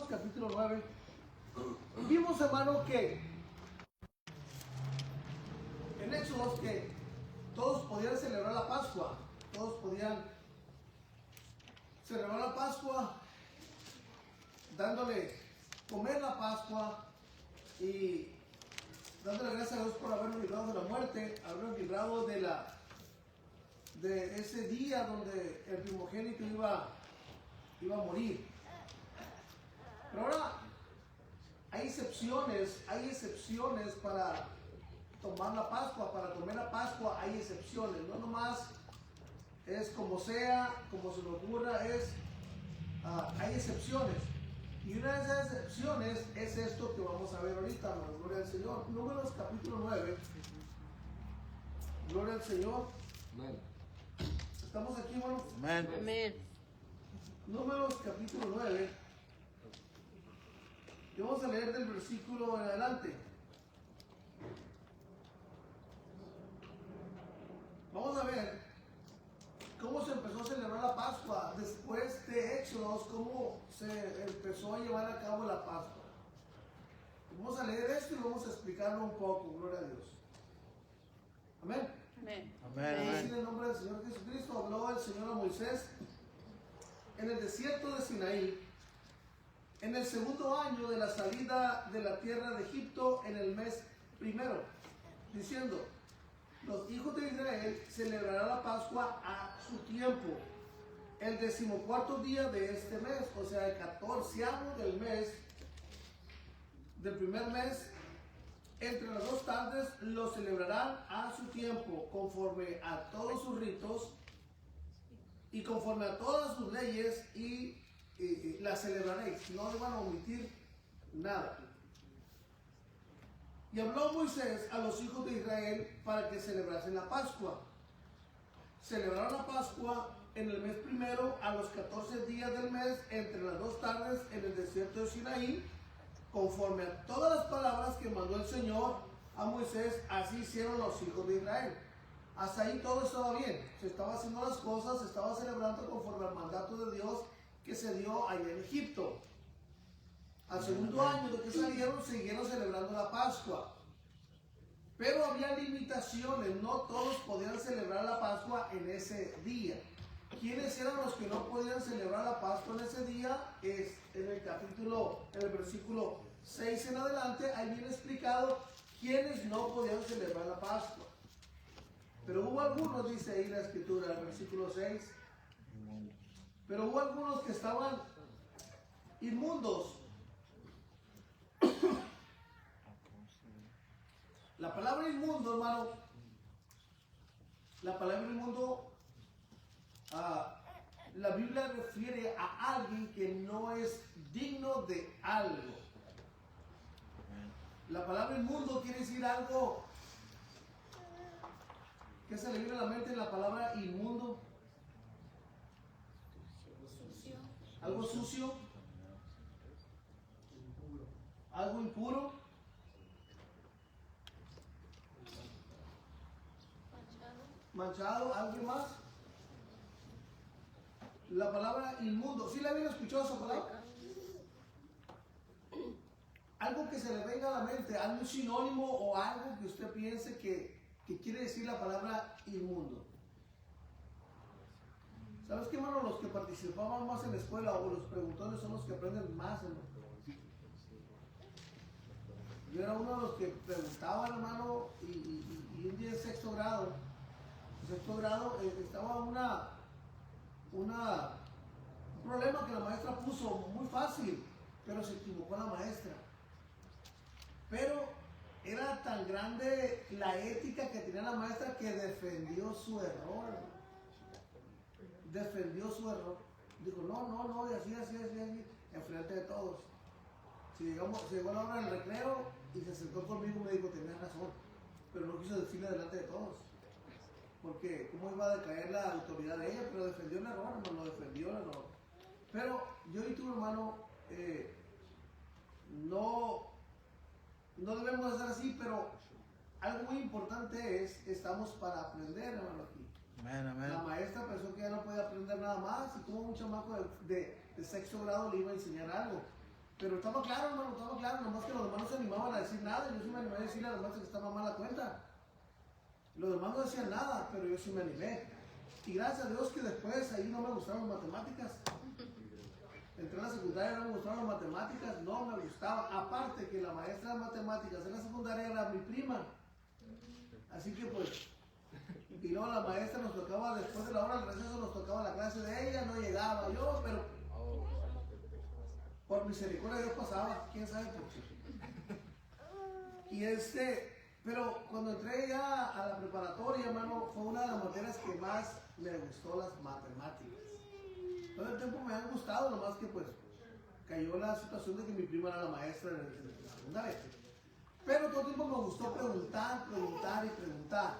capítulo 9. Vimos, hermano, que en Éxodos que todos podían celebrar la Pascua. Todos podían celebrar la Pascua dándole comer la Pascua y dándole gracias a Dios por habernos librado de la muerte, habernos librado de ese día donde el primogénito iba a morir. Pero ahora hay excepciones para tomar la Pascua, para comer la Pascua hay excepciones, no nomás es como sea, como se nos ocurra, hay excepciones. Y una de esas excepciones es esto que vamos a ver ahorita, hermano. Gloria al Señor. Números capítulo 9. Gloria al Señor. Amén. ¿Estamos aquí, hermano? Amén. Amén. Números capítulo 9. Y vamos a leer del versículo en adelante. Vamos a ver cómo se empezó a celebrar la Pascua después de Éxodos, cómo se empezó a llevar a cabo la Pascua. Vamos a leer esto y vamos a explicarlo un poco, gloria a Dios. Amén. Amén. Amén. Así en el nombre del Señor Jesucristo habló el Señor a Moisés en el desierto de Sinaí, en el segundo año de la salida de la tierra de Egipto, en el mes primero, diciendo: los hijos de Israel celebrarán la Pascua a su tiempo, el 14º día de este mes, o sea, el 14º del mes, del primer mes, entre las dos tardes lo celebrarán a su tiempo, conforme a todos sus ritos y conforme a todas sus leyes, y la celebraréis, no le van a omitir nada. Y habló Moisés a los hijos de Israel para que celebrasen la Pascua. Celebraron la Pascua en el mes primero, a los 14 días del mes, entre las dos tardes, en el desierto de Sinaí, conforme a todas las palabras que mandó el Señor a Moisés, así hicieron los hijos de Israel. Hasta ahí todo estaba bien, se estaba haciendo las cosas, se estaba celebrando conforme al mandato de Dios que se dio allá en Egipto. Al segundo año de que salieron, siguieron celebrando la Pascua. Pero había limitaciones, no todos podían celebrar la Pascua en ese día. ¿Quiénes eran los que no podían celebrar la Pascua en ese día? Es en el versículo 6 en adelante, ahí viene explicado quiénes no podían celebrar la Pascua. Pero hubo algunos, dice ahí la escritura, el versículo 6, pero hubo algunos que estaban inmundos. La palabra inmundo, hermano, la palabra inmundo, la Biblia refiere a alguien que no es digno de algo. La palabra inmundo quiere decir algo. ¿Qué se le viene a la mente en la palabra inmundo? Sucio. Algo sucio, algo impuro, manchado, algo más. La palabra inmundo, ¿sí la habían escuchado esa palabra? Algo que se le venga a la mente, algún sinónimo o algo que usted piense que quiere decir la palabra inmundo. ¿Sabes qué, hermano? Los que participaban más en la escuela o los preguntones son los que aprenden más, hermano. Yo era uno de los que preguntaban, hermano, y un día en sexto grado estaba un problema que la maestra puso muy fácil, pero se equivocó la maestra. Pero era tan grande la ética que tenía la maestra que defendió su error. Dijo, no, y así, enfrente de todos. Llegó la hora del recreo y se sentó conmigo y me dijo, tenías razón, pero no quiso decirle delante de todos. Porque cómo iba a decaer la autoridad de ella, pero defendió el error, hermano, defendió el error. Pero yo y tú, hermano, no debemos hacer así, pero algo muy importante es, estamos para aprender, hermano, aquí. Amén, amén. La maestra pensó que ya no podía aprender nada más y como un chamaco de sexto grado le iba a enseñar algo. Pero estaba claro, hermano, estaba claro, nomás que los demás no se animaban a decir nada. Yo sí me animé a decirle a los demás que estaba mal la cuenta. Los demás no decían nada, pero yo sí me animé. Y gracias a Dios que después ahí no me gustaron las matemáticas. Entré a la secundaria, no me gustaban las matemáticas, no me gustaba. Aparte que la maestra de matemáticas en la secundaria era mi prima. Así que pues, y luego la maestra nos tocaba, después de la hora del receso, nos tocaba la clase de ella, no llegaba yo, pero por misericordia Dios pasaba, quién sabe por qué. Y pero cuando entré ya a la preparatoria, hermano, fue una de las materias que más me gustó, las matemáticas. Todo el tiempo me han gustado, nomás que pues cayó la situación de que mi prima era la maestra en la secundaria. Pero todo el tiempo me gustó preguntar, preguntar y preguntar.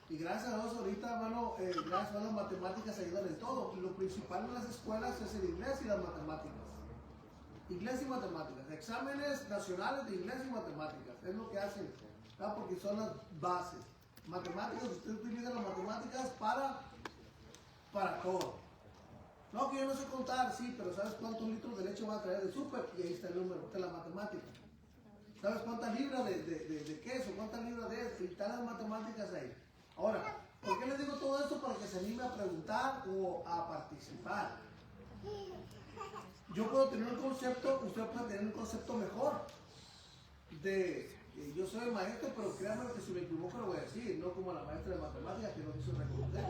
Y gracias a Dios ahorita, hermano, gracias a las matemáticas ayudan en todo. Y lo principal en las escuelas es el inglés y las matemáticas. Inglés y matemáticas. Exámenes nacionales de inglés y matemáticas. Es lo que hacen, ¿verdad? Porque son las bases. Matemáticas, usted utiliza las matemáticas para todo. No, que yo no sé contar, sí, pero ¿sabes cuántos litros de leche va a traer de súper? Y ahí está el número, de la matemática. ¿Sabes cuántas libras de queso? ¿Cuántas libras de esto? Y están las matemáticas ahí. Ahora, ¿por qué les digo todo esto? Para que se anime a preguntar o a participar. Yo puedo tener un concepto, usted puede tener un concepto mejor yo soy maestro, pero créanme que si me equivoco lo voy a decir, no como la maestra de matemáticas que no quiso reconocer.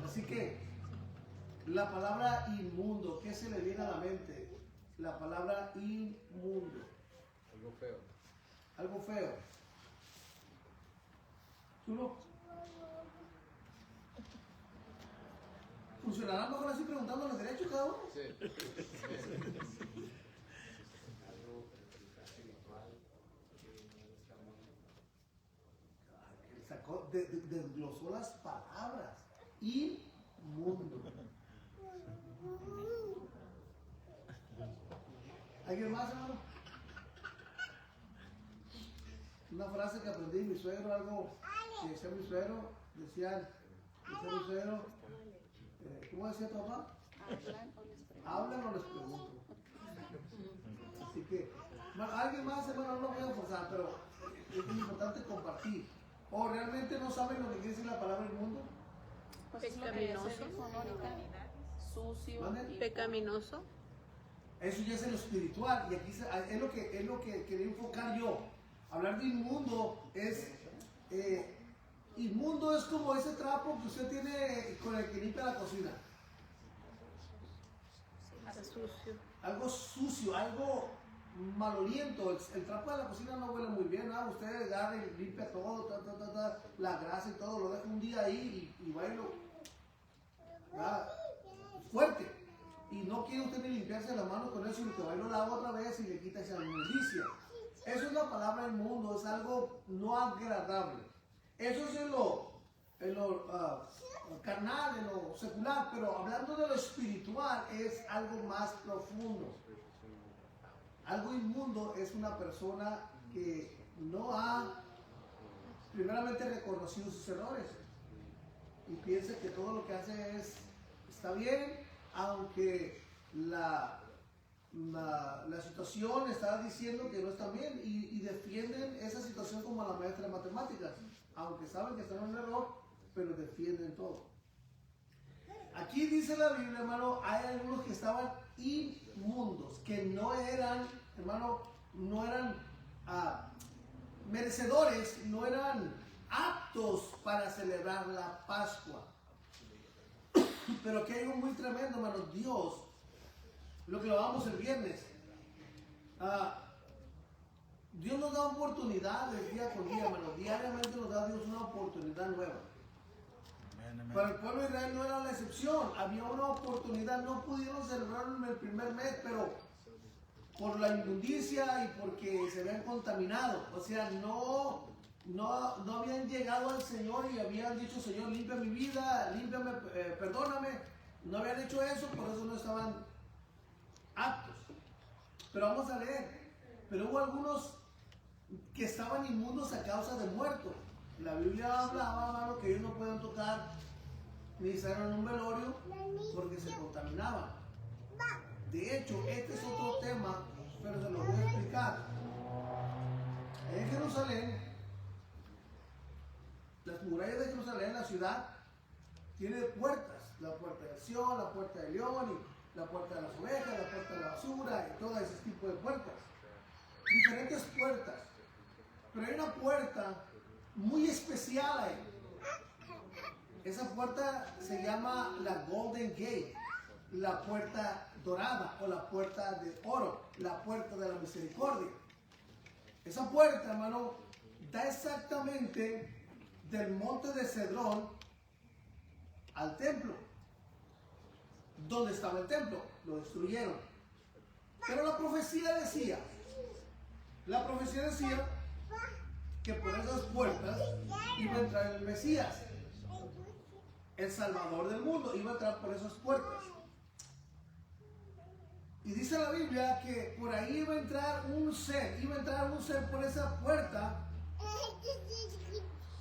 Así que, la palabra inmundo, ¿qué se le viene a la mente? La palabra inmundo. Algo feo. Algo feo. ¿Tú no? ¿Funcionará mejor así preguntando los derechos cada uno? Sí. Sacó, desglosó las palabras. Inmundo. ¿Alguien más, hermano? Una frase que aprendí de mi suegro, algo que decía mi suegro, decía mi suegro, ¿cómo decía tu papá? Hablan o les pregunto. Así que, bueno, alguien más, hermano, no lo voy a forzar, pero es importante compartir. ¿O realmente no saben lo que quiere decir la palabra inmundo? Pecaminoso, sucio, pecaminoso. Eso ya es en lo espiritual y aquí es lo que quería enfocar yo. Hablar de inmundo inmundo es como ese trapo que usted tiene con el que limpia la cocina. Sucio. Algo sucio, algo maloliento. El trapo de la cocina no huele muy bien, ¿no? Usted agarra y limpia todo, la grasa y todo, lo deja un día ahí y va y lo fuerte. Y no quiere usted ni limpiarse las manos con eso, sino que va y lo lava otra vez y le quita esa inmundicia. Eso es la palabra inmundo, es algo no agradable. Eso es en lo carnal, en lo secular, pero hablando de lo espiritual es algo más profundo. Algo inmundo es una persona que no ha primeramente reconocido sus errores y piensa que todo lo que hace está bien, aunque la situación está diciendo que no está bien y defienden esa situación como la maestra de matemáticas, aunque saben que están en un error, pero defienden todo. Aquí dice la Biblia, hermano, hay algunos que estaban inmundos, que no eran, hermano, no eran merecedores, no eran aptos para celebrar la Pascua. Pero que hay algo muy tremendo, hermano. Dios, lo que lo vamos el viernes, Dios nos da oportunidades día con día, hermano. Diariamente nos da Dios una oportunidad nueva. Para el pueblo de Israel no era la excepción. Había una oportunidad. No pudieron celebrarlo en el primer mes, pero por la inmundicia y porque se habían contaminado. O sea, no habían llegado al Señor y habían dicho: Señor, limpia mi vida, límpiame, perdóname. No habían hecho eso, por eso no estaban aptos. Pero vamos a leer. Pero hubo algunos que estaban inmundos a causa de muerto. La Biblia hablaba, hermano, que ellos no podían tocar ni estar en un velorio porque se contaminaban. De hecho, este es otro tema ciudad tiene puertas, la puerta del Sion, la puerta del león, y la puerta de las ovejas, la puerta de la basura, y todo ese tipo de puertas. Diferentes puertas. Pero hay una puerta muy especial ahí. Esa puerta se llama la Golden Gate, la puerta dorada o la puerta de oro, la puerta de la misericordia. Esa puerta, hermano, da exactamente del monte de Cedrón al templo. ¿Dónde estaba el templo? Lo destruyeron. Pero la profecía decía que por esas puertas iba a entrar el Mesías, el Salvador del mundo, iba a entrar por esas puertas. Y dice la Biblia que por ahí iba a entrar un ser por esa puerta,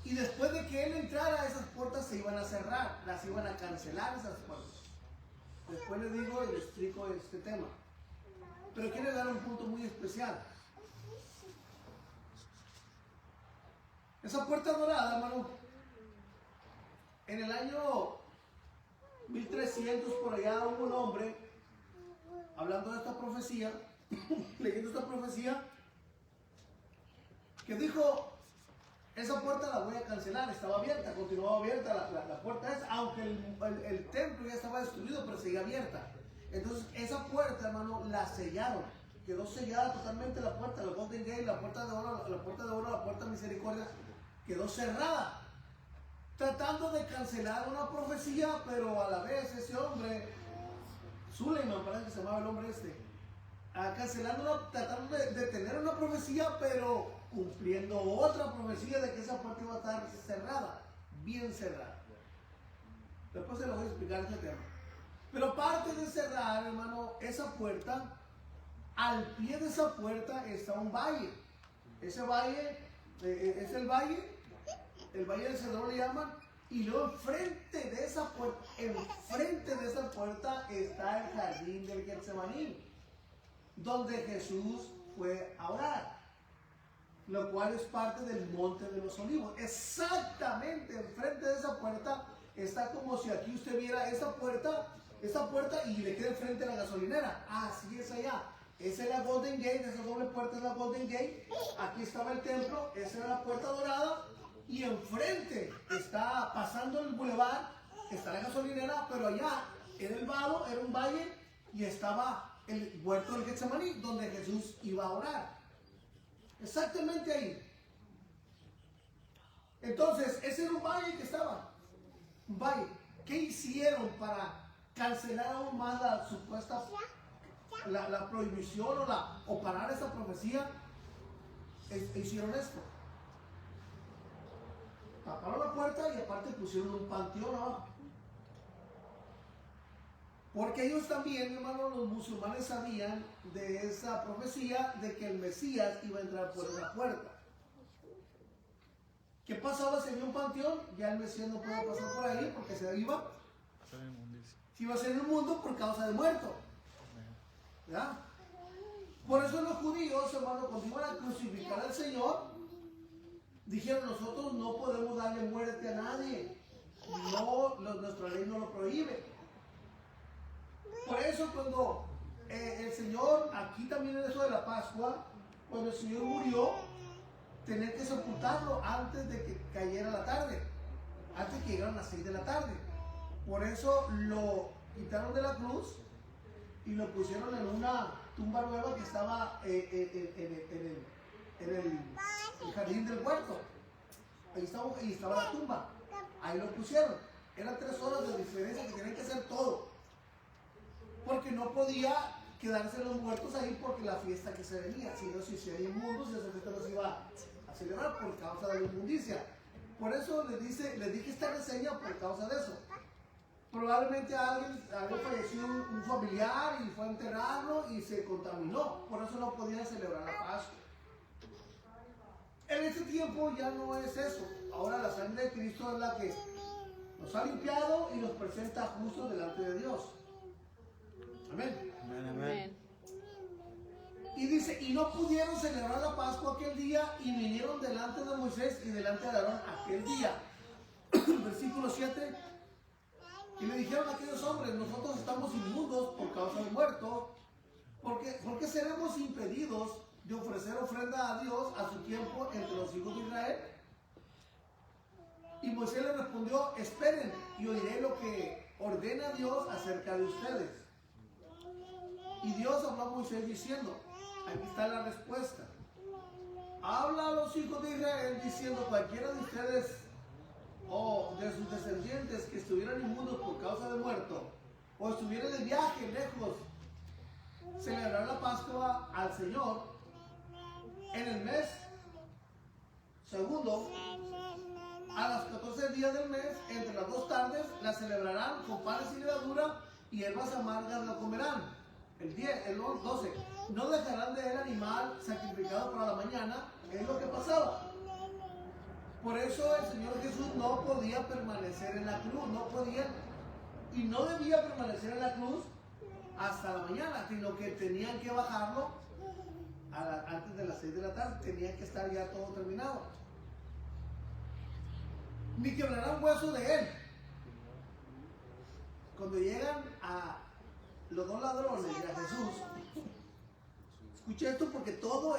y después de que él entrara, esas puertas se iban a cerrar, las iban a cancelar esas puertas. Después les digo y les explico este tema. Pero quiero dar un punto muy especial. Esa puerta dorada, hermano, en el año 1300 por allá hubo un hombre hablando de esta profecía, leyendo esta profecía, que dijo: esa puerta la voy a cancelar. Estaba abierta, continuaba abierta la puerta esa, aunque el templo ya estaba destruido, pero seguía abierta. Entonces esa puerta, hermano, la sellaron, quedó sellada totalmente la puerta, la Golden Gate, la puerta de oro, la puerta de misericordia, quedó cerrada, tratando de cancelar una profecía, pero a la vez ese hombre, Suleiman parece que se llamaba el hombre tratando de detener una profecía, pero cumpliendo otra profecía de que esa puerta iba a estar cerrada, bien cerrada. Después se lo voy a explicar este tema. Pero aparte de cerrar, hermano, esa puerta, al pie de esa puerta está un valle. Ese valle es el valle del Cedrón le llaman, y luego enfrente de esa puerta está el jardín del Getsemaní, donde Jesús fue a orar, lo cual es parte del monte de los olivos. Exactamente enfrente de esa puerta está, como si aquí usted viera esa puerta y le queda enfrente a la gasolinera. Así es allá. Esa es la Golden Gate, esa doble puerta es la Golden Gate. Aquí estaba el templo, esa era la puerta dorada, y enfrente está, pasando el bulevar, está la gasolinera, pero allá era el vado, era un valle, y estaba el huerto del Getsemaní, donde Jesús iba a orar. Exactamente ahí. Entonces, ese era un valle que estaba. Un valle. ¿Qué hicieron para cancelar aún más la supuesta la prohibición o parar esa profecía? Hicieron esto. Taparon la puerta y aparte pusieron un panteón abajo. Porque ellos también, hermanos, los musulmanes sabían de esa profecía de que el Mesías iba a entrar por esa puerta. ¿Qué pasaba si había un panteón? Ya el Mesías no puede pasar por ahí porque se iba a ser inmundo por causa de muerto. ¿Ya? Por eso los judíos, hermano, cuando iban a crucificar al Señor, dijeron: nosotros no podemos darle muerte a nadie. No, nuestra ley no lo prohíbe. Por eso cuando el Señor, aquí también en eso de la Pascua, cuando el Señor murió, tenían que sepultarlo antes de que cayera la tarde, antes de que llegaran las 6 de la tarde. Por eso lo quitaron de la cruz y lo pusieron en una tumba nueva que estaba en el jardín del huerto. Ahí estaba la tumba, ahí lo pusieron. Eran 3 horas de diferencia que tenían que hacer todo, porque no podía quedarse los muertos ahí porque la fiesta que se venía, si no se hiciera inmundos, y esa fiesta no se iba a celebrar por causa de la inmundicia. Por eso les dije esta reseña por causa de eso. Probablemente alguien falleció un familiar y fue a enterrarlo y se contaminó, por eso no podían celebrar la Pascua. En este tiempo ya no es eso. Ahora la sangre de Cristo es la que nos ha limpiado y nos presenta justos delante de Dios. Amén. Amén, amén. Y dice: y no pudieron celebrar la Pascua aquel día, y vinieron delante de Moisés y delante de Aarón aquel día. Versículo 7. Y le dijeron a aquellos hombres: nosotros estamos inmundos por causa del muerto. ¿Por qué seremos impedidos de ofrecer ofrenda a Dios a su tiempo entre los hijos de Israel? Y Moisés le respondió: esperen y oiré lo que ordena Dios acerca de ustedes. Y Dios habló a Moisés diciendo, aquí está la respuesta: habla a los hijos de Israel diciendo: cualquiera de ustedes o de sus descendientes que estuvieran inmundos por causa del muerto o estuvieran de viaje lejos, celebrará la Pascua al Señor en el mes segundo, a los 14 días del mes, entre las 2 tardes, la celebrarán con panes sin levadura y hierbas amargas la comerán. El 12, no dejarán de él animal sacrificado para la mañana. Es lo que pasaba. Por eso el Señor Jesús no podía permanecer en la cruz, no podía y no debía permanecer en la cruz hasta la mañana, sino que tenían que bajarlo antes de las 6 de la tarde, tenía que estar ya todo terminado. Ni quebrarán hueso de él. Cuando llegan a los 2 ladrones y a Jesús, escucha esto, porque todo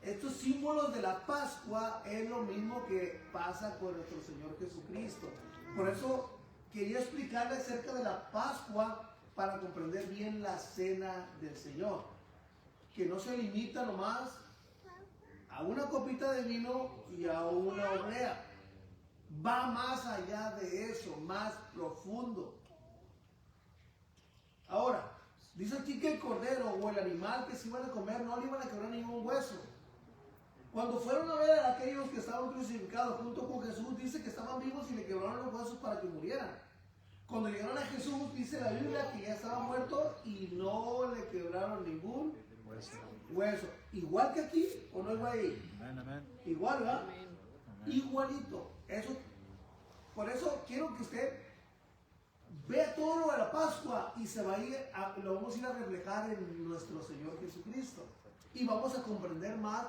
estos símbolos de la Pascua es lo mismo que pasa con nuestro Señor Jesucristo. Por eso quería explicarle acerca de la Pascua para comprender bien la cena del Señor, que no se limita nomás a una copita de vino y a una oblea. Va más allá de eso, más profundo. Ahora, dice aquí que el cordero o el animal que se iban a comer no le iban a quebrar ningún hueso. Cuando fueron a ver a aquellos que estaban crucificados junto con Jesús, dice que estaban vivos y le quebraron los huesos para que murieran. Cuando llegaron a Jesús, dice la Biblia que ya estaba muerto y no le quebraron ningún hueso. Igual que aquí, ¿o no igual ahí? Igual, ¿verdad? Igualito. Por eso quiero que usted vea todo lo de la Pascua y lo vamos a ir a reflejar en nuestro Señor Jesucristo. Y vamos a comprender más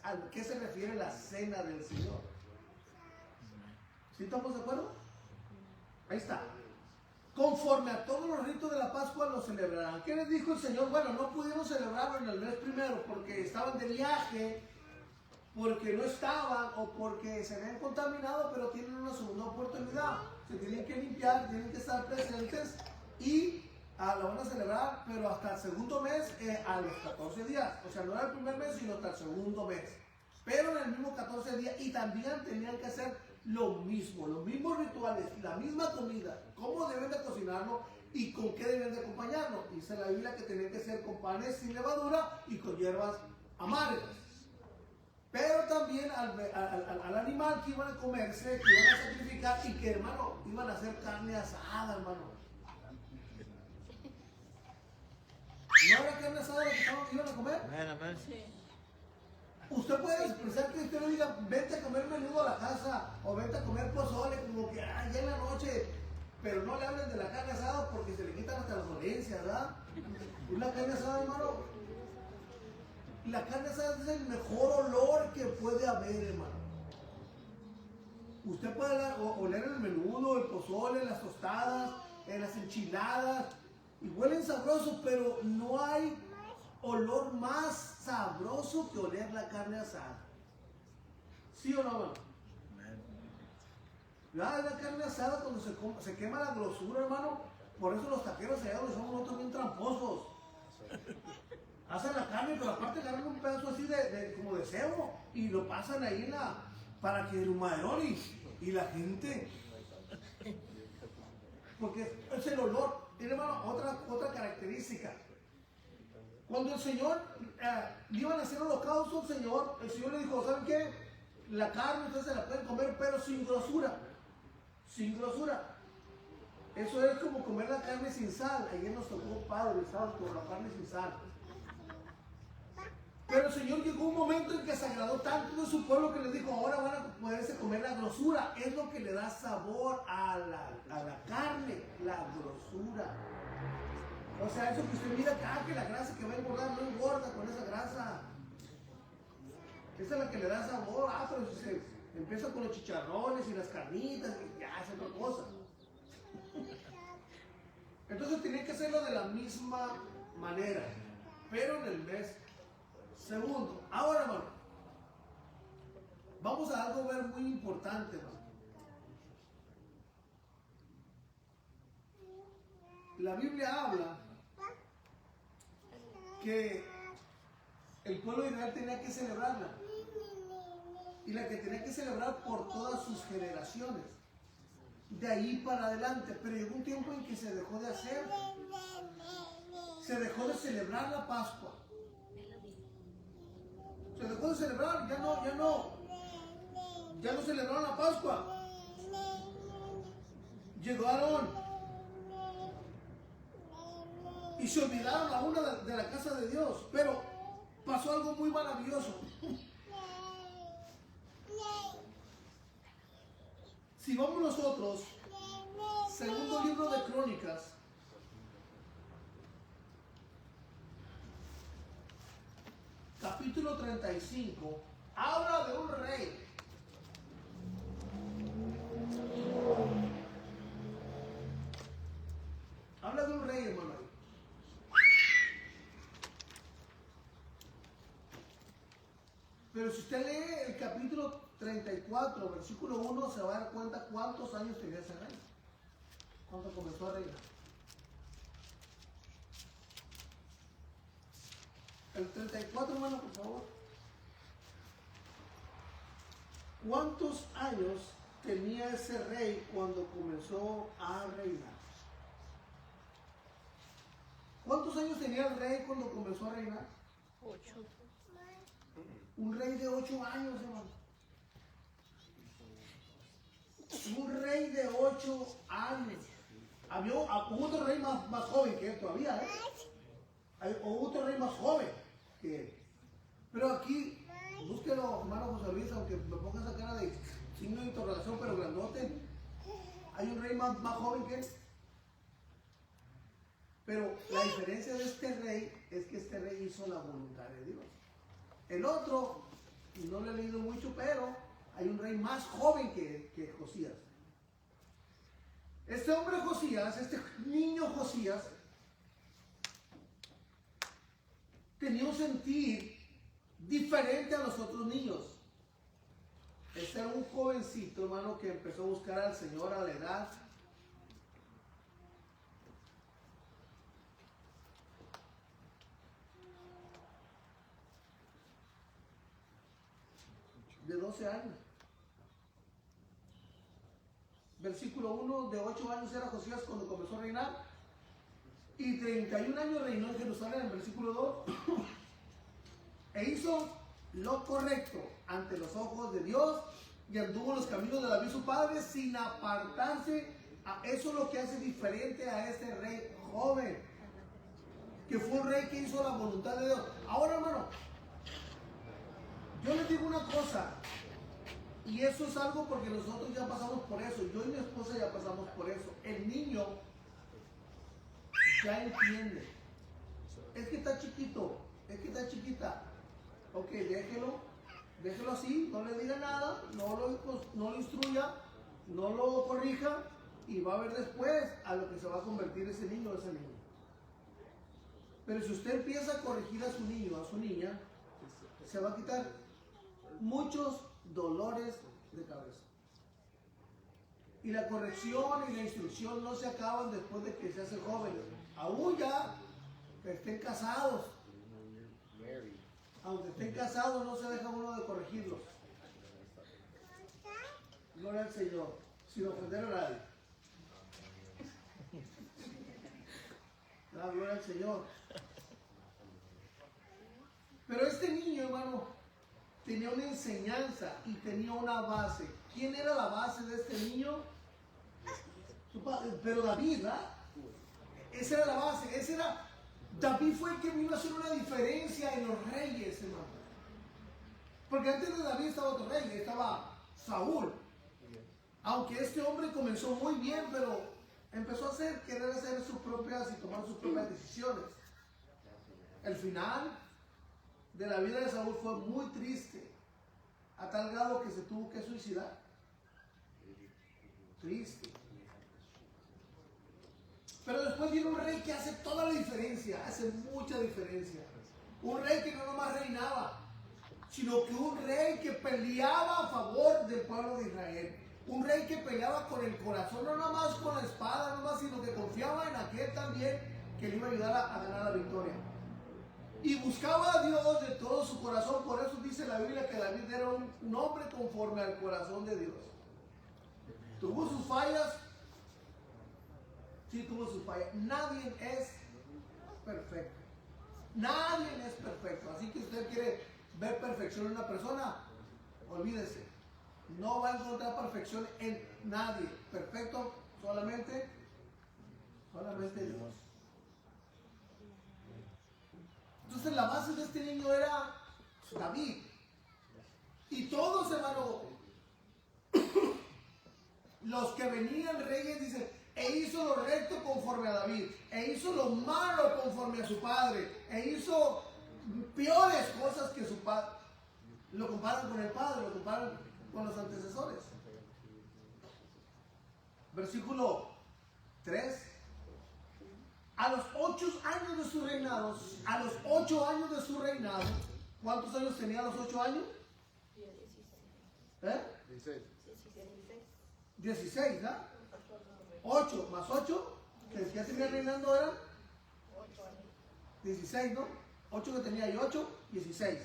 a qué se refiere la cena del Señor. ¿Sí estamos de acuerdo? Ahí está. Conforme a todos los ritos de la Pascua lo celebrarán. ¿Qué les dijo el Señor? Bueno, no pudieron celebrarlo en el mes primero porque estaban de viaje, porque no estaban o porque se habían contaminado, pero tienen una segunda oportunidad. Se tienen que limpiar, tienen que estar presentes y lo van a celebrar, pero hasta el segundo mes, a los 14 días. O sea, no era el primer mes, sino hasta el segundo mes. Pero en el mismo 14 días, y también tenían que hacer lo mismo, los mismos rituales, la misma comida, cómo deben de cocinarlo y con qué deben de acompañarlo. Dice la Biblia que tenían que ser con panes sin levadura y con hierbas amargas. Pero también al animal que iban a comerse, que iban a sacrificar y que, hermano, iban a hacer carne asada, hermano. ¿No era carne asada la que iban a comer? Sí. Usted puede expresar que usted le diga: vente a comer menudo a la casa, o vente a comer pozole, como que ya en la noche, pero no le hablen de la carne asada porque se le quitan hasta las dolencias, ¿verdad? Una carne asada, hermano, la carne asada es el mejor olor que puede haber, hermano. Usted puede oler el menudo, el pozole, las tostadas, las enchiladas, y huelen sabrosos, pero no hay olor más sabroso que oler la carne asada. ¿Sí o no, hermano? La carne asada, cuando se quema la grosura, hermano, por eso los taqueros allá donde somos nosotros bien tramposos. Hacen la carne, pero aparte agarran un pedazo así como de cebo y lo pasan ahí para que el humaderón y la gente, porque es el olor. Tiene, hermano, otra característica. Cuando el Señor le iban a hacer holocausto, el Señor le dijo: ¿saben qué? La carne ustedes se la pueden comer, pero sin grosura. Sin grosura. Eso es como comer la carne sin sal. Ayer nos tocó Padre Santo, la carne sin sal. Pero el Señor llegó un momento en que se agradó tanto de su pueblo que les dijo: ahora van a poderse comer la grosura. Es lo que le da sabor a la carne, la grosura. O sea, eso que usted mira, que la grasa que va a engordar no engorda con esa grasa. Esa es la que le da sabor. Pero Empieza con los chicharrones y las carnitas y ya hace otra cosa. Entonces tenía que hacerlo de la misma manera, pero en el mes segundo. Ahora, hermano, vamos a algo ver muy importante, hermano. La Biblia habla que el pueblo de Israel tenía que celebrarla, y la que tenía que celebrar por todas sus generaciones, de ahí para adelante. Pero llegó un tiempo en que se dejó de hacer, se dejó de celebrar la Pascua, se dejó de celebrar, ya no celebraron la Pascua. Llegó Aarón y se olvidaron a una de la casa de Dios, pero pasó algo muy maravilloso. Si vamos nosotros, segundo libro de Crónicas, capítulo 35, habla de un rey. Habla de un rey, hermano. Pero si usted lee el capítulo 34, versículo 1, se va a dar cuenta cuántos años tenía ese rey, cuando comenzó a reinar. El 34, hermano, por favor. ¿Cuántos años tenía ese rey cuando comenzó a reinar? ¿Cuántos años tenía el rey cuando comenzó a reinar? 8. Un rey de 8 años, hermano. Un rey de 8 años. Hubo otro rey más joven que él todavía, hubo otro rey más joven que él. Pero aquí, búsquelo, hermano José Luis, aunque me ponga esa cara de signo de interrogación, pero grandote. Hay un rey más joven que él. Pero la diferencia de este rey es que este rey hizo la voluntad de Dios. El otro, no le he leído mucho, pero hay un rey más joven que Josías. Este hombre Josías, este niño Josías, tenía un sentir diferente a los otros niños. Este era un jovencito, hermano, que empezó a buscar al Señor a la edad de 12 años. Versículo 1, de 8 años era Josías cuando comenzó a reinar, y 31 años reinó en Jerusalén. En versículo 2, e hizo lo correcto ante los ojos de Dios, y anduvo en los caminos de David su padre, sin apartarse. Eso es lo que hace diferente a este rey joven, que fue un rey que hizo la voluntad de Dios. Ahora, hermano, yo les digo una cosa, y eso es algo porque nosotros ya pasamos por eso. Yo y mi esposa ya pasamos por eso. El niño ya entiende. Es que está chiquito, es que está chiquita. Ok, déjelo así, no le diga nada, no lo instruya, no lo corrija, y va a ver después a lo que se va a convertir ese niño o esa niña. Pero si usted empieza a corregir a su niño o a su niña, se va a quitar muchos dolores de cabeza. Y la corrección y la instrucción no se acaban después de que se hacen jóvenes. Aún ya que estén casados, aunque estén casados, no se deja uno de corregirlos. Gloria al Señor, sin ofender a nadie. Gloria al Señor. Pero este niño, hermano, tenía una enseñanza y tenía una base. ¿Quién era la base de este niño? Su padre, pero David, ¿verdad? Esa era la base. David fue el que vino a hacer una diferencia en los reyes, hermano. Porque antes de David estaba otro rey, estaba Saúl. Aunque este hombre comenzó muy bien, pero empezó a querer hacer sus propias y tomar sus propias decisiones. El final de la vida de Saúl fue muy triste. a tal grado que se tuvo que suicidar. Triste. Pero después viene un rey que hace toda la diferencia, hace mucha diferencia. Un rey que no nomás reinaba, sino que un rey que peleaba a favor del pueblo de Israel. Un rey que peleaba con el corazón, no nada más con la espada, no más, sino que confiaba en aquel también que le iba a ayudar a ganar la victoria. Y buscaba a Dios de todo su corazón. Por eso dice la Biblia que David era un hombre conforme al corazón de Dios. ¿Tuvo sus fallas? Sí, tuvo sus fallas. Nadie es perfecto. Nadie es perfecto. Así que si usted quiere ver perfección en una persona, olvídese. No va a encontrar perfección en nadie. Perfecto solamente Dios. Entonces la base de este niño era David. Y todos, hermano, los que venían reyes, dicen, e hizo lo recto conforme a David, e hizo lo malo conforme a su padre, e hizo peores cosas que su padre. Lo comparan con el padre, lo comparan con los antecesores. Versículo 3. A los 8 años de su reinado, ¿cuántos años tenía a los 8 años? 16, ¿no? 8 más 8, que ya tenía reinando eran 16, ¿no? 8 que tenía y 8, 16.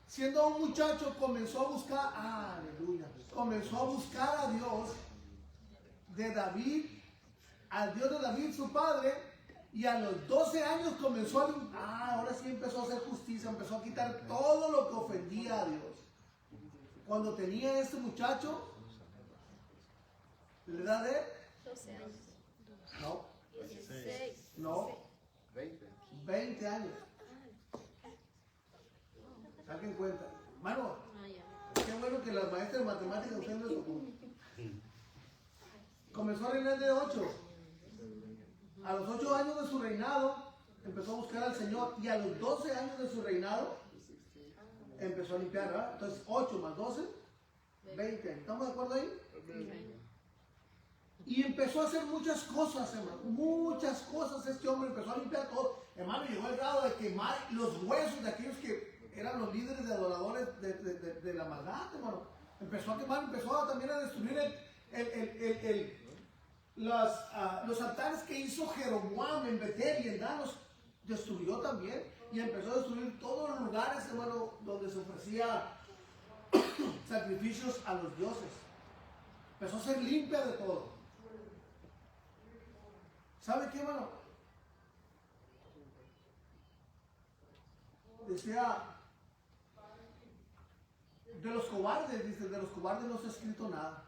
Siendo un muchacho comenzó a buscar, aleluya, comenzó a buscar a Dios de David, al Dios de David su padre, y a los 12 años comenzó ahora sí empezó a hacer justicia, empezó a quitar todo lo que ofendía a Dios. Cuando tenía este muchacho, ¿la edad de? 12 años. No. 16. No. 20 años. Saquen cuenta. Mano, qué bueno que las maestras de matemáticas ustedes no escuchan. Comenzó a reinar de 8. A los 8 años de su reinado empezó a buscar al Señor, y a los 12 años de su reinado empezó a limpiar, ¿verdad? Entonces 8 más 12, 20. ¿Estamos de acuerdo ahí? Y empezó a hacer muchas cosas, hermano. Muchas cosas. Este hombre empezó a limpiar todo. Hermano, llegó al grado de quemar los huesos de aquellos que eran los líderes de adoradores de la maldad, hermano. Empezó a quemar, también a destruir los altares que hizo Jeroboam en Betel y en Dan, los destruyó también. Y empezó a destruir todos los lugares, hermano, donde se ofrecía sacrificios a los dioses. Empezó a ser limpia de todo. ¿Sabe qué, hermano? Decía, de los cobardes, dice, de los cobardes no se ha escrito nada.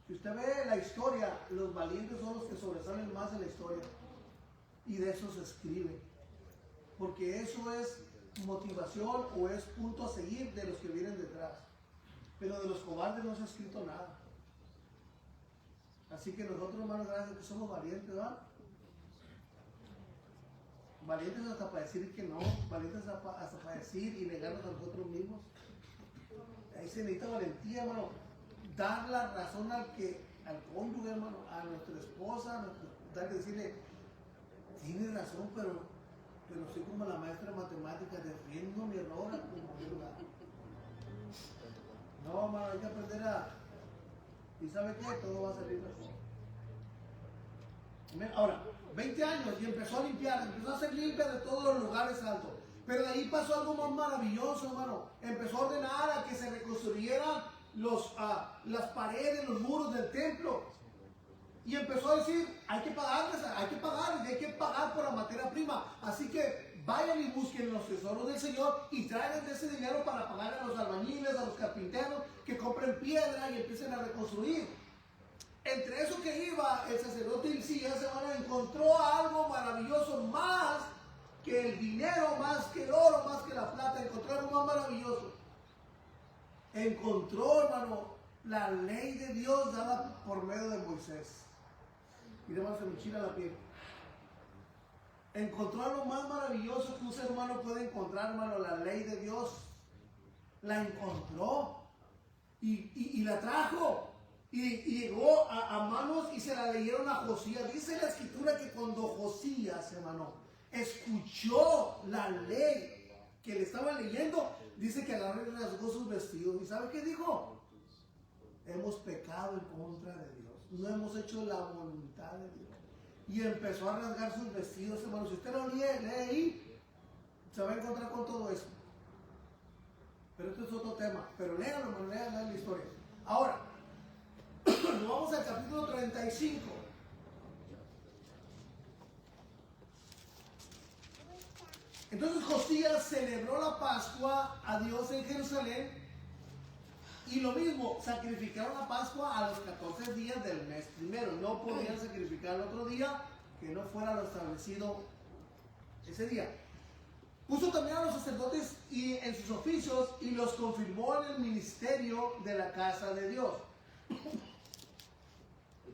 Si usted ve la historia, los valientes son los que sobresalen más en la historia. Y de eso se escribe. Porque eso es motivación o es punto a seguir de los que vienen detrás. Pero de los cobardes no se ha escrito nada. Así que nosotros, hermanos, gracias que somos valientes, ¿verdad? Valientes hasta para decir que no, valientes hasta para decir y negarnos a nosotros mismos. Ahí se necesita valentía, hermano. Dar la razón al cónyuge, hermano, a nuestra esposa, decirle, tienes razón, pero soy como la maestra de matemáticas, defiendo mi error como verdad. No, hermano, hay que aprender ¿y sabe qué? Todo va a salir mejor. Ahora, 20 años y empezó a limpiar, empezó a hacer limpia de todos los lugares altos. Pero de ahí pasó algo más maravilloso, hermano. Empezó a ordenar a que se reconstruyeran las paredes, los muros del templo. Y empezó a decir, hay que pagar y hay que pagar por la materia prima. Así que vayan y busquen los tesoros del Señor y traigan de ese dinero para pagar a los albañiles, a los carpinteros, que compren piedra y empiecen a reconstruir. Entre eso que iba, el sacerdote Hilcías, hermano, encontró algo maravilloso, más que el dinero, más que el oro, más que la plata. Encontró algo más maravilloso. Encontró, hermano, la ley de Dios dada por medio de Moisés. Y hermano, se me enchina la piel. Encontró algo más maravilloso que un ser humano puede encontrar, hermano, la ley de Dios la encontró y la trajo. Y llegó a manos y se la leyeron a Josías. Dice la escritura que cuando Josías, hermano, escuchó la ley que le estaba leyendo, dice que agarró y rasgó sus vestidos. ¿Y sabe qué dijo? Hemos pecado en contra de Dios. No hemos hecho la voluntad de Dios. Y empezó a rasgar sus vestidos, hermano. Si usted lo lee ahí, se va a encontrar con todo eso. Pero esto es otro tema. Pero léanlo, hermano, léanlo la historia. Ahora, nos vamos al capítulo 35. Entonces Josías celebró la Pascua a Dios en Jerusalén. Y lo mismo, sacrificaron la Pascua a los 14 días del mes primero. No podían sacrificar el otro día que no fuera lo establecido ese día. Puso también a los sacerdotes en sus oficios y los confirmó en el ministerio de la casa de Dios.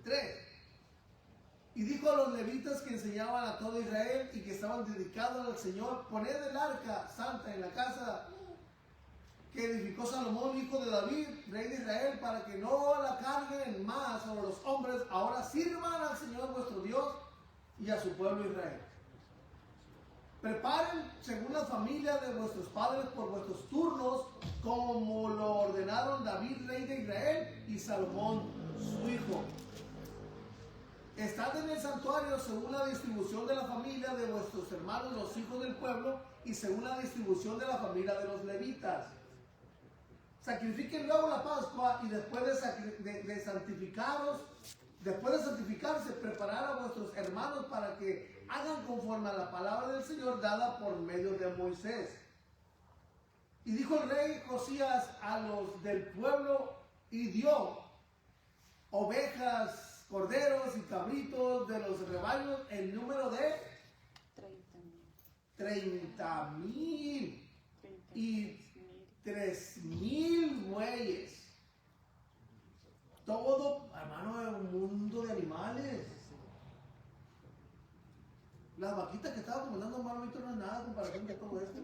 3. Y dijo a los levitas que enseñaban a todo Israel y que estaban dedicados al Señor: poned el arca santa en la casa que edificó Salomón, hijo de David, rey de Israel, para que no la carguen más sobre los hombres. Ahora sirvan al Señor vuestro Dios y a su pueblo Israel. Preparen según la familia de vuestros padres por vuestros turnos, como lo ordenaron David, rey de Israel, y Salomón, su hijo. Estad en el santuario según la distribución de la familia de vuestros hermanos, los hijos del pueblo, y según la distribución de la familia de los levitas. Sacrifiquen luego la Pascua y después de santificarse, preparar a vuestros hermanos para que hagan conforme a la palabra del Señor dada por medio de Moisés. Y dijo el rey Josías a los del pueblo y dio ovejas, corderos y cabritos de los rebaños en número de 30,000 y 3,000 bueyes. Todo, hermano, es un mundo de animales. Las vaquitas que estaba comandando hermano Víctor no es nada en comparación de todo esto.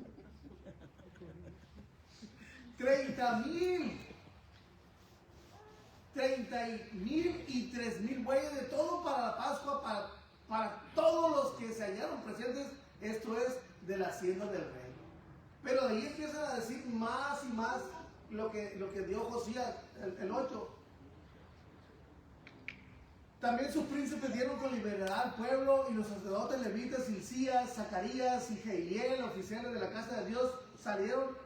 30,000 y 3,000 bueyes, de todo para la Pascua, para todos los que se hallaron presentes. Esto es de la hacienda del rey. Pero de ahí empiezan a decir más y más lo que dio Josías, el 8. También sus príncipes dieron con libertad al pueblo, y los sacerdotes levitas, Hilcías, Zacarías y Jehiel, oficiales de la casa de Dios, salieron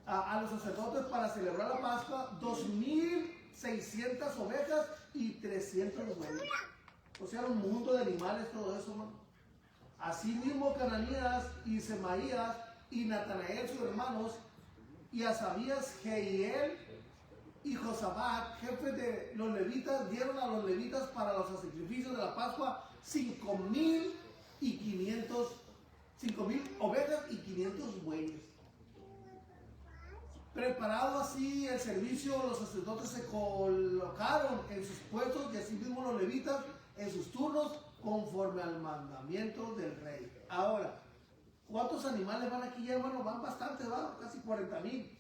a los sacerdotes para celebrar la Pascua, 2,600 ovejas y 300 bueyes. O sea, un mundo de animales, todo eso, ¿no? Asimismo, Cananías y Semaías y Natanael, sus hermanos, y Asabías, Jehiel y Josabat, jefes de los levitas, dieron a los levitas para los sacrificios de la Pascua 5,000 ovejas y 500 bueyes. Preparado así el servicio, los sacerdotes se colocaron en sus puestos y asimismo los levitas en sus turnos conforme al mandamiento del rey. Ahora, ¿cuántos animales van aquí, hermano? Van bastantes, van casi 40,000.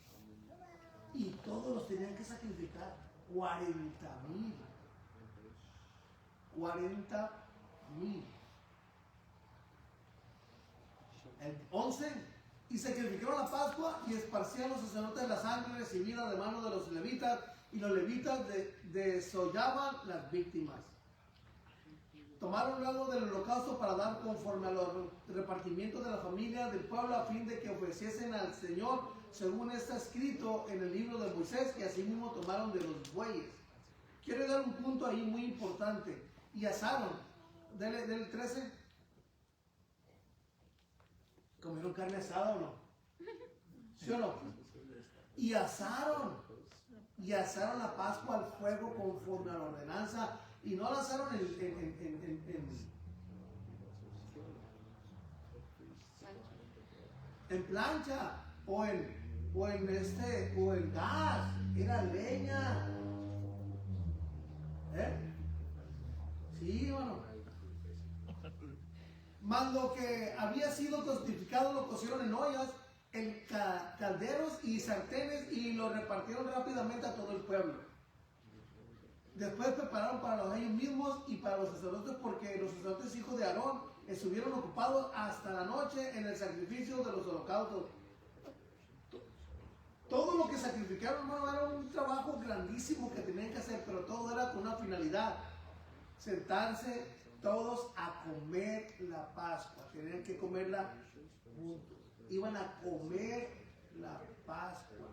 Y todos los tenían que sacrificar. 40,000. 40,000. El 11. Y sacrificaron la Pascua y esparcían los sacerdotes la sangre recibida de manos de los levitas, y los levitas desollaban las víctimas. Tomaron luego del holocausto para dar conforme a los repartimientos de la familia del pueblo, a fin de que ofreciesen al Señor según está escrito en el libro de Moisés, y asimismo tomaron de los bueyes. Quiero dar un punto ahí muy importante. Y asaron, del 13, ¿comieron carne asada o no? ¿Sí o no? Y asaron la Pascua al fuego conforme a la ordenanza, y no la asaron en plancha o en gas, era leña. Sí, bueno. Más lo que había sido testificado lo cocieron en ollas, en calderos y sartenes y lo repartieron rápidamente a todo el pueblo. Después prepararon para ellos mismos y para los sacerdotes, porque los sacerdotes hijos de Aarón estuvieron ocupados hasta la noche en el sacrificio de los holocaustos. Todo lo que sacrificaron, hermano, era un trabajo grandísimo que tenían que hacer, pero todo era con una finalidad: sentarse todos a comer la Pascua. Tenían que comerla juntos. Iban a comer la Pascua.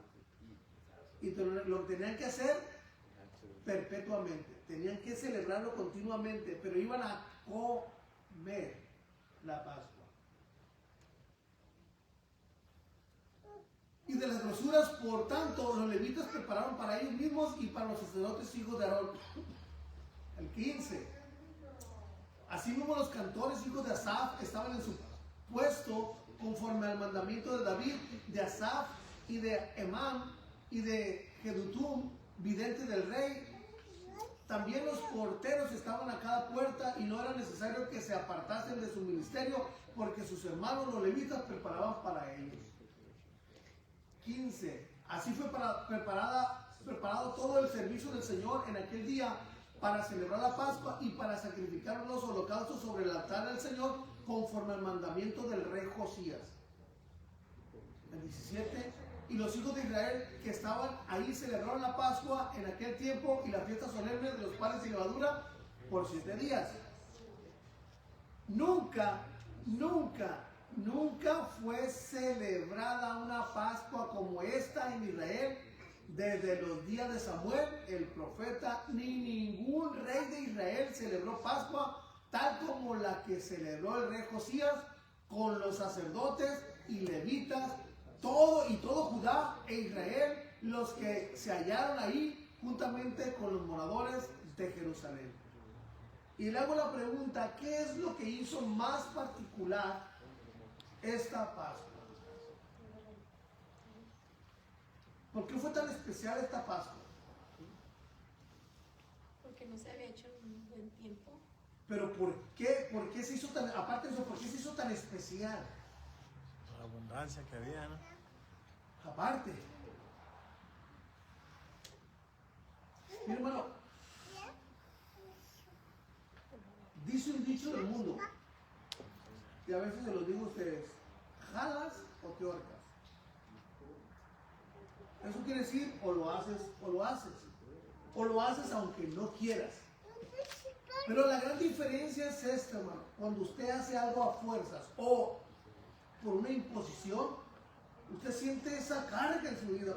Y lo tenían que hacer perpetuamente. Tenían que celebrarlo continuamente, pero iban a comer la Pascua. Y de las grosuras, por tanto, los levitas prepararon para ellos mismos y para los sacerdotes hijos de Aarón. El 15. Asimismo, los cantores hijos de Asaf estaban en su puesto conforme al mandamiento de David, de Asaf y de Emán y de Jedutum, vidente del rey. También los porteros estaban a cada puerta y no era necesario que se apartasen de su ministerio, porque sus hermanos los levitas preparaban para ellos. 15. Así fue preparado todo el servicio del Señor en aquel día para celebrar la Pascua y para sacrificar los holocaustos sobre el altar del Señor conforme al mandamiento del rey Josías. El 17. Y los hijos de Israel que estaban ahí celebraron la Pascua en aquel tiempo y la fiesta solemne de los panes de levadura por 7 días. Nunca fue celebrada una Pascua como esta en Israel desde los días de Samuel, el profeta, ni ningún rey de Israel celebró Pascua tal como la que celebró el rey Josías, con los sacerdotes y levitas, todo Judá e Israel, los que se hallaron ahí juntamente con los moradores de Jerusalén. Y le hago la pregunta: ¿qué es lo que hizo más particular esta Pascua? ¿Por qué fue tan especial esta Pascua? Porque no se había hecho en un buen tiempo. Pero ¿por qué se hizo tan, aparte de eso, por qué se hizo tan especial? La abundancia que había, ¿no? Aparte. Mi hermano, dice un dicho del mundo, y a veces se lo digo a ustedes: ¿jalas o te ahorcas? Eso quiere decir, o lo haces o lo haces. O lo haces aunque no quieras. Pero la gran diferencia es esta, hermano. Cuando usted hace algo a fuerzas o por una imposición, usted siente esa carga en su vida.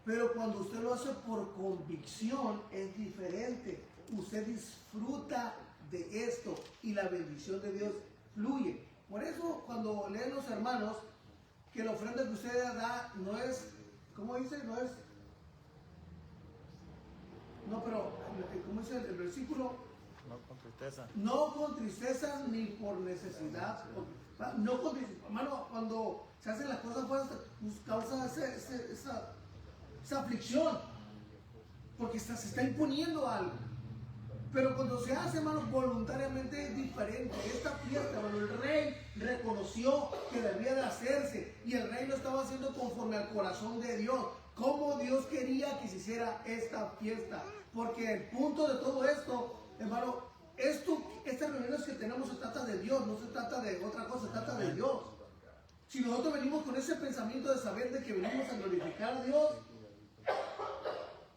Pero cuando usted lo hace por convicción, es diferente. Usted disfruta de esto y la bendición de Dios fluye. Por eso, cuando leen los hermanos que la ofrenda que usted da no es, ¿cómo dice? ¿Cómo dice el versículo? No con tristeza. No con tristeza ni por necesidad. No con tristeza. Hermano, cuando se hacen las cosas fuera, causa esa aflicción, porque se está imponiendo algo. Pero cuando se hace, hermano, voluntariamente, es diferente. Esta fiesta, hermano, el rey reconoció que debía de hacerse, y el rey lo estaba haciendo conforme al corazón de Dios, como Dios quería que se hiciera esta fiesta. Porque el punto de todo esto, hermano, estas reuniones que tenemos se trata de Dios, no se trata de otra cosa, se trata de Dios. Si nosotros venimos con ese pensamiento de saber de que venimos a glorificar a Dios,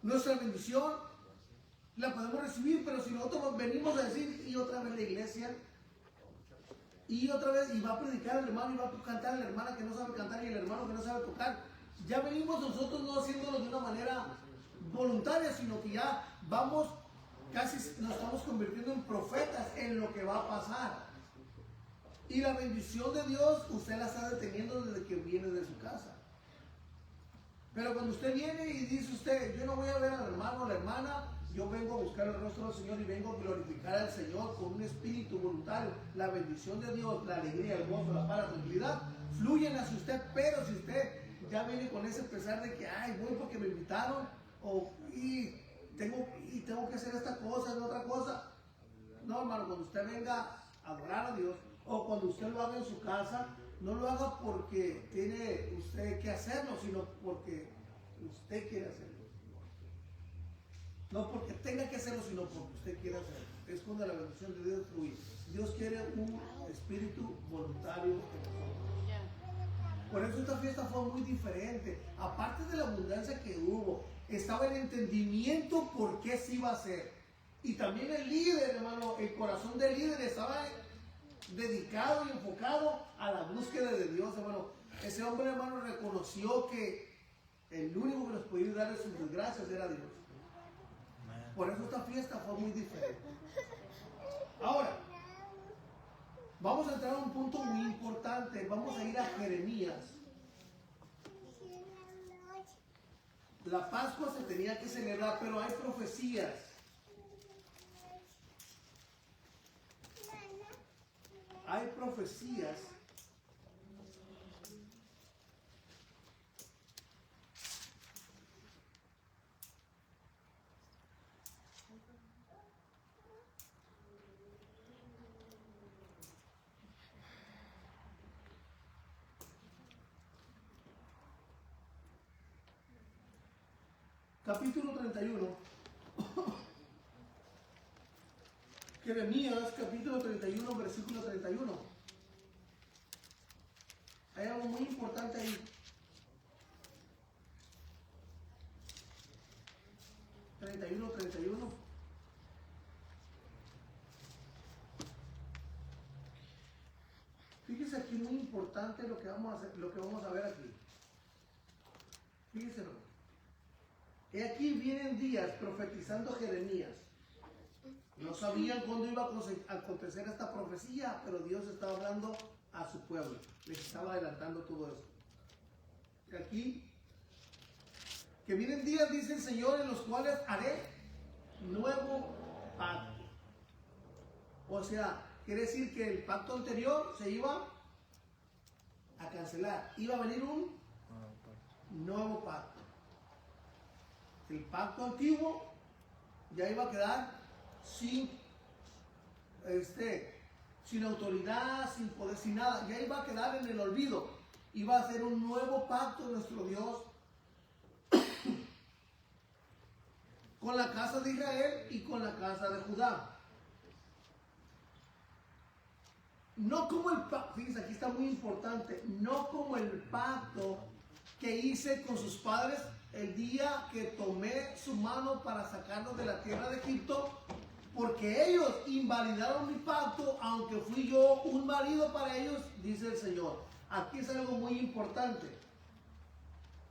nuestra bendición la podemos recibir. Pero si nosotros venimos a decir, y otra vez la iglesia, y otra vez, y va a predicar el hermano, y va a cantar la hermana que no sabe cantar, y el hermano que no sabe tocar, ya venimos nosotros no haciéndolo de una manera voluntaria, sino que ya vamos, casi nos estamos convirtiendo en profetas en lo que va a pasar. Y la bendición de Dios usted la está deteniendo desde que viene de su casa. Pero cuando usted viene y dice usted: yo no voy a ver al hermano o la hermana, yo vengo a buscar el rostro del Señor y vengo a glorificar al Señor con un espíritu voluntario, la bendición de Dios, la alegría, el gozo, la paz, la tranquilidad fluyen hacia usted. Pero si usted ya viene con ese pesar de que voy porque me invitaron, y tengo que hacer esta cosa, no otra cosa. No, hermano, cuando usted venga a adorar a Dios, o cuando usted lo haga en su casa, no lo haga porque tiene usted que hacerlo, sino porque usted quiere hacerlo. No porque tenga que hacerlo, sino porque usted quiere hacerlo. Es cuando la bendición de Dios fluye. Dios quiere un espíritu voluntario en nosotros. Por eso esta fiesta fue muy diferente. Aparte de la abundancia que hubo, estaba el entendimiento por qué se iba a hacer. Y también el líder, hermano, el corazón del líder estaba dedicado y enfocado a la búsqueda de Dios, hermano. Ese hombre, hermano, reconoció que el único que nos podía dar de sus desgracias era Dios. Por eso esta fiesta fue muy diferente. Ahora, vamos a entrar a un punto muy importante. Vamos a ir a Jeremías. La Pascua se tenía que celebrar, pero hay profecías. Hay profecías capítulo 31. Jeremías, capítulo 31, versículo 31. Hay algo muy importante ahí. 31. Fíjese aquí, muy importante lo que vamos a hacer, lo que vamos a ver aquí. Fíjese, hermano. He aquí vienen días profetizando Jeremías. No sabían cuándo iba a acontecer esta profecía, pero Dios estaba hablando a su pueblo. Les estaba adelantando todo esto. Aquí, que vienen días, dice el Señor, en los cuales haré nuevo pacto. O sea, quiere decir que el pacto anterior se iba a cancelar. Iba a venir un nuevo pacto. El pacto antiguo ya iba a quedar sin autoridad, sin poder, sin nada. Ya iba a quedar en el olvido. Iba a ser un nuevo pacto nuestro Dios con la casa de Israel y con la casa de Judá. No como el pacto, fíjense, aquí está muy importante, no como el pacto que hice con sus padres el día que tomé su mano para sacarlos de la tierra de Egipto, porque ellos invalidaron mi pacto, aunque fui yo un marido para ellos, dice el Señor. Aquí es algo muy importante.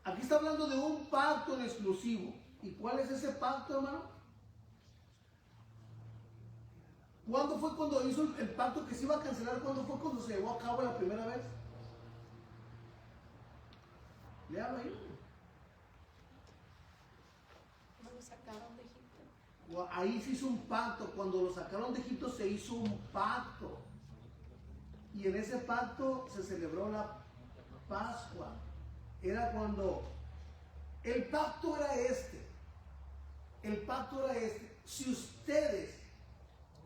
Aquí está hablando de un pacto en exclusivo. ¿Y cuál es ese pacto, hermano? ¿Cuándo fue cuando hizo el pacto que se iba a cancelar? ¿Cuándo fue cuando se llevó a cabo la primera vez? Léalo ahí. Cuando lo sacaron de Egipto. Ahí se hizo un pacto. Cuando lo sacaron de Egipto se hizo un pacto. Y en ese pacto se celebró la Pascua. Era cuando el pacto era este. El pacto era este. Si ustedes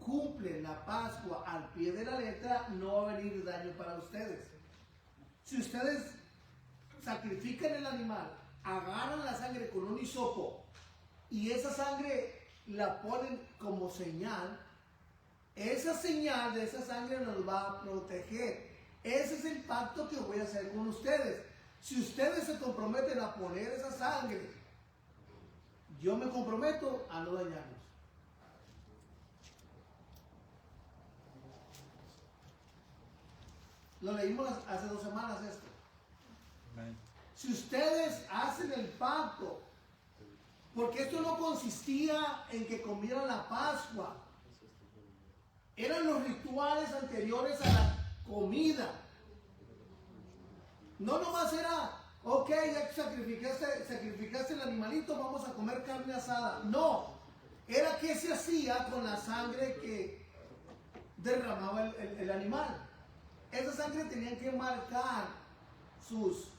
cumplen la Pascua al pie de la letra, no va a venir daño para ustedes. Si ustedes sacrifican el animal, agarran la sangre con un hisopo y esa sangre la ponen como señal, esa señal de esa sangre nos va a proteger. Ese es el pacto que voy a hacer con ustedes. Si ustedes se comprometen a poner esa sangre, yo me comprometo a no dañarlos. Lo leímos hace 2 semanas esto. Amén. Si ustedes hacen el pacto, porque esto no consistía en que comieran la Pascua, eran los rituales anteriores a la comida. No nomás era, ok, ya sacrificaste el animalito, vamos a comer carne asada. No, era que se hacía con la sangre que derramaba el animal. Esa sangre tenían que marcar sus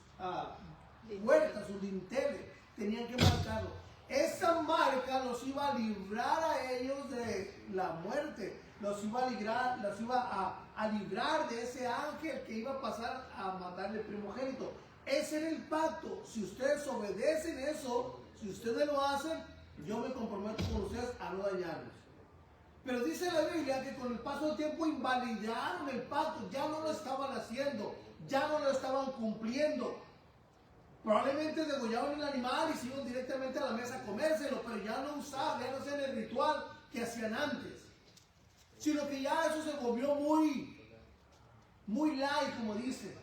puertas, sus dinteles, tenían que marcarlo. Esa marca los iba a librar a ellos de la muerte, los iba a librar, los iba a librar de ese ángel que iba a pasar a matarle el primogénito. Ese era el pacto. Si ustedes obedecen eso, si ustedes lo hacen, yo me comprometo con ustedes a no dañarlos. Pero dice la Biblia que con el paso del tiempo invalidaron el pacto, ya no lo estaban haciendo, ya no lo estaban cumpliendo. Probablemente degollaban el animal y se iban directamente a la mesa a comérselo, pero ya no usaban, ya no hacían el ritual que hacían antes. Sino que ya eso se volvió muy light, como dice.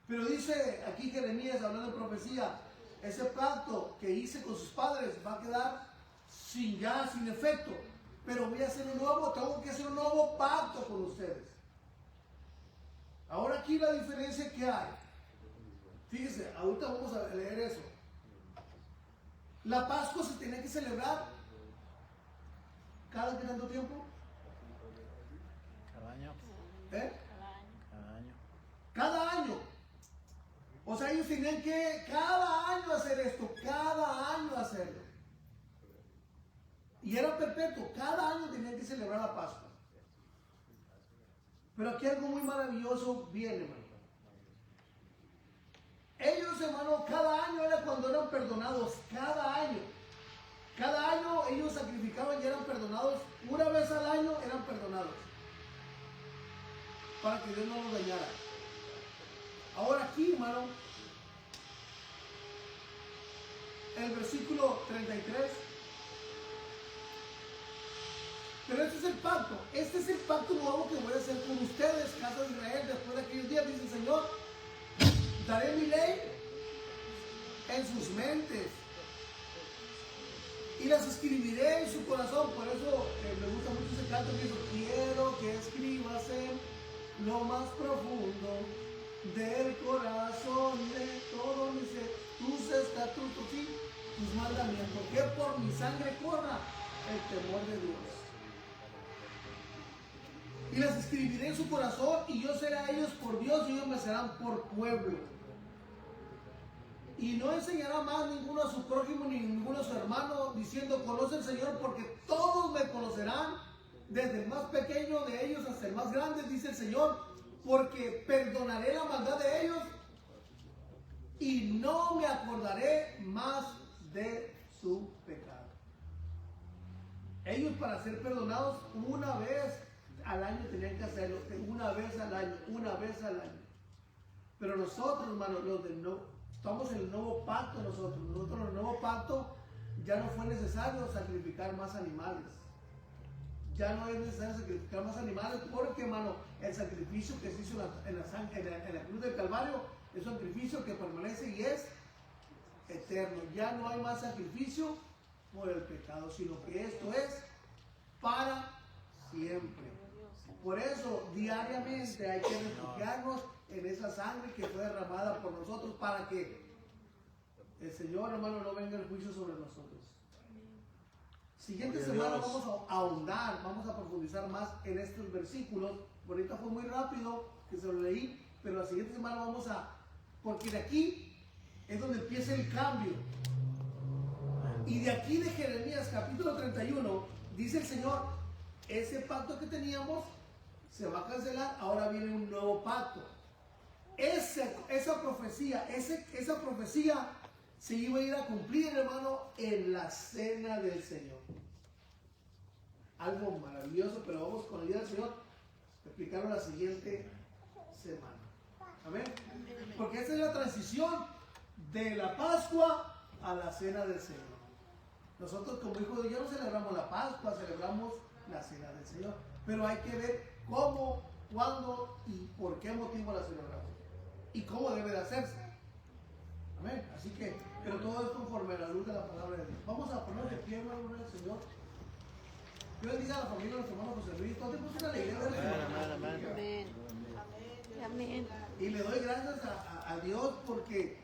Pero dice aquí Jeremías, hablando de profecía, ese pacto que hice con sus padres va a quedar sin efecto. Pero voy a hacer un nuevo, tengo que hacer un nuevo pacto con ustedes. Ahora aquí la diferencia que hay. Fíjense, ahorita vamos a leer eso. La Pascua se tiene que celebrar cada tanto tiempo. Cada año. ¿Eh? Cada año. Cada año. O sea, ellos tenían que cada año hacer esto, cada año hacerlo. Y era perpetuo, cada año tenían que celebrar la Pascua. Pero aquí algo muy maravilloso viene, hermano. Ellos, hermano, cada año era cuando eran perdonados, cada año. Cada año ellos sacrificaban y eran perdonados. Una vez al año eran perdonados. Para que Dios no los dañara. Ahora aquí, hermano, el versículo 33. Pero este es el pacto. Este es el pacto nuevo que voy a hacer con ustedes, casa de Israel, después de aquellos días, dice el Señor. Daré mi ley en sus mentes y las escribiré en su corazón. Por eso me gusta mucho ese canto que dice: quiero que escribas en lo más profundo del corazón de todo mi ser tus estatutos y tus mandamientos, que por mi sangre corra el temor de Dios. Y las escribiré en su corazón, y yo seré a ellos por Dios, y ellos me serán por pueblo. Y no enseñará más ninguno a su prójimo ni ninguno a su hermano, diciendo: conoce al Señor, porque todos me conocerán, desde el más pequeño de ellos hasta el más grande, dice el Señor, porque perdonaré la maldad de ellos y no me acordaré más de su pecado. Ellos, para ser perdonados una vez al año, tenían que hacerlo, una vez al año, una vez al año. Pero nosotros, hermanos, los del nuevo, estamos en el nuevo pacto. Nosotros en el nuevo pacto ya no fue necesario sacrificar más animales. Ya no es necesario sacrificar más animales, porque, hermano, el sacrificio que se hizo en la cruz del Calvario es un sacrificio que permanece y es eterno. Ya no hay más sacrificio por el pecado, sino que esto es para siempre. Por eso, diariamente hay que refugiarnos en esa sangre que fue derramada por nosotros, para que el Señor, hermano, no venga el juicio sobre nosotros. Siguiente semana vamos a ahondar, vamos a profundizar más en estos versículos. Ahorita fue muy rápido que se lo leí, pero la siguiente semana vamos a, porque de aquí es donde empieza el cambio. Y de aquí de Jeremías capítulo 31 dice el Señor: ese pacto que teníamos se va a cancelar, ahora viene un nuevo pacto. Esa profecía se iba a ir a cumplir, hermano, en la cena del Señor. Algo maravilloso, pero vamos con la ayuda del Señor a explicarlo la siguiente semana. Amén. Porque esa es la transición de la Pascua a la cena del Señor. Nosotros, como hijos de Dios, no celebramos la Pascua, celebramos la cena del Señor. Pero hay que ver cómo, cuándo y por qué motivo la celebramos. Y cómo debe de hacerse. Amén. Así que, pero todo es conforme a la luz de la palabra de Dios. Vamos a poner de pie, hermano, del Señor. Yo bendiga a la familia de nuestro hermano José Luis. ¿Cuánto te pusieron a la iglesia? Amén. Amén. Y le doy gracias a Dios porque